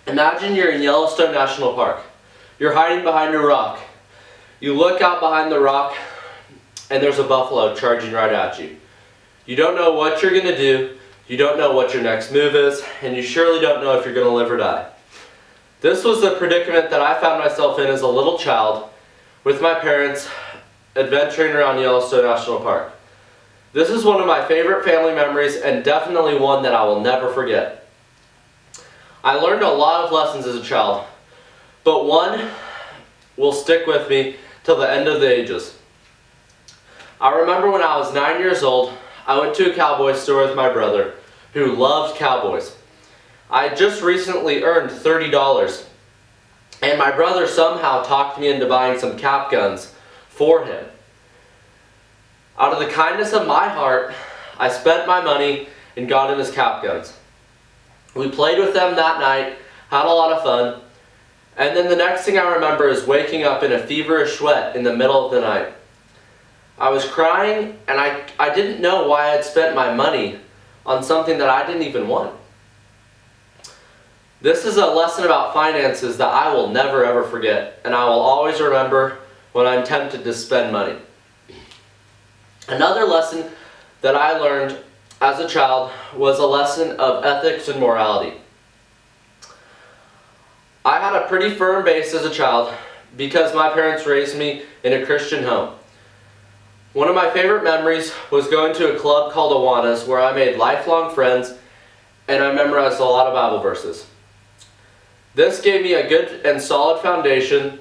Imagine you're in Yellowstone National Park. You're hiding behind a rock. You look out behind the rock and there's a buffalo charging right at you. You don't know what you're going to do, you don't know what your next move is, and you surely don't know if you're going to live or die. This was the predicament that I found myself in as a little child with my parents adventuring around Yellowstone National Park. This is one of my favorite family memories and definitely one that I will never forget. I learned a lot of lessons as a child, but one will stick with me till the end of the ages. I remember when I was 9 years old, I went to a cowboy store with my brother, who loved cowboys. I had just recently earned $30, and my brother somehow talked me into buying some cap guns for him. Out of the kindness of my heart, I spent my money and got him his cap guns. We played with them that night, had a lot of fun, and then the next thing I remember is waking up in a feverish sweat in the middle of the night. I was crying, and I didn't know why I had spent my money on something that I didn't even want. This is a lesson about finances that I will never ever forget, and I will always remember when I'm tempted to spend money. Another lesson that I learned as a child was a lesson of ethics and morality. I had a pretty firm base as a child because my parents raised me in a Christian home. One of my favorite memories was going to a club called Awanas where I made lifelong friends and I memorized a lot of Bible verses. This gave me a good and solid foundation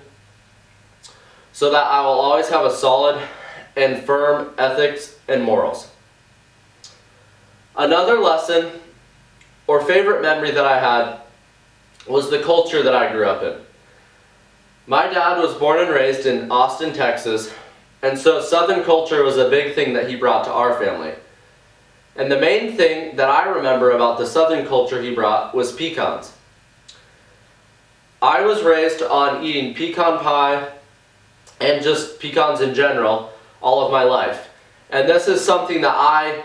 so that I will always have a solid and firm ethics and morals. Another lesson or favorite memory that I had was the culture that I grew up in. My dad was born and raised in Austin, Texas, and so Southern culture was a big thing that he brought to our family. And the main thing that I remember about the Southern culture he brought was pecans. I was raised on eating pecan pie and just pecans in general all of my life. And this is something that I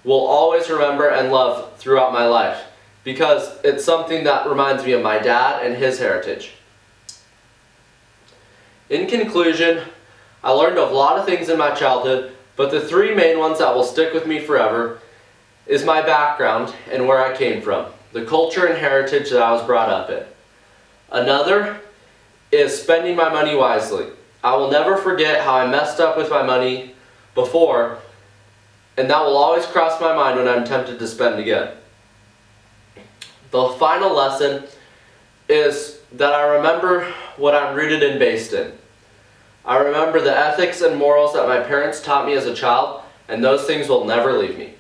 will always remember and love throughout my life because it's something that reminds me of my dad and his heritage. In conclusion, I learned a lot of things in my childhood, but the three main ones that will stick with me forever is my background and where I came from, the culture and heritage that I was brought up in. Another is spending my money wisely. I will never forget how I messed up with my money before, and that will always cross my mind when I'm tempted to spend again. The final lesson is that I remember what I'm rooted and based in. I remember the ethics and morals that my parents taught me as a child, and those things will never leave me.